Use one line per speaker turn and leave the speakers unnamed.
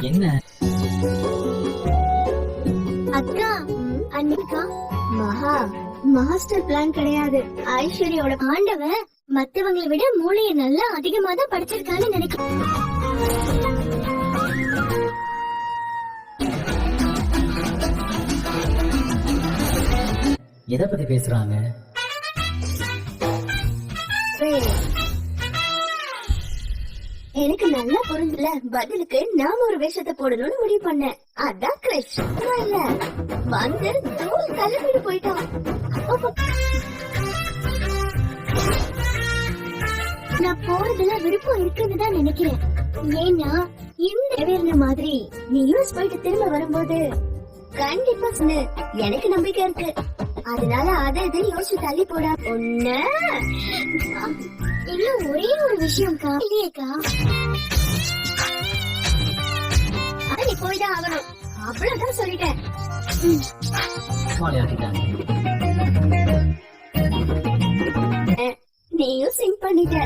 என்ன
அக்கா அன்னிக்கா master plan கிடையாது. ஐஸ்வர்யோட ஆண்டவன் மத்தவங்களை விட மூளையை நல்லா அதிகமா தான் படிச்சிருக்கான்னு நினைக்கிறேன்.
எதை பத்தி பேசுறாங்க?
எனக்கு நல்லா புரிஞ்சல. பதிலுக்கு நாம ஒரு வேஷத்தை போடணும்னு முடிவு பண்ணேன். அதான் கிரஷ் இல்ல வந்து தூள் கல்லூரி போயிட்டான். நான் போறதுல விருப்பம் இருக்குன்னு தான் நினைக்கிறேன். ஏன்னா இந்த வேற மாதிரி நீ யூஸ் போயிட்டு திரும்ப வரும்போது கண்டிப்பா சொன்ன எனக்கு நம்பிக்கை இருக்கு. அதனால அதை இதை யோசிச்சு தள்ளி போட ஒண்ணு இன்னும் ஒரே ஒரு விஷயம்க்கா. இல்லையேக்கா நீ போய்தான் ஆகணும். அவ்வளவுதான் சொல்லிட்டேன். நீயும் சிங் பண்ணிட்ட.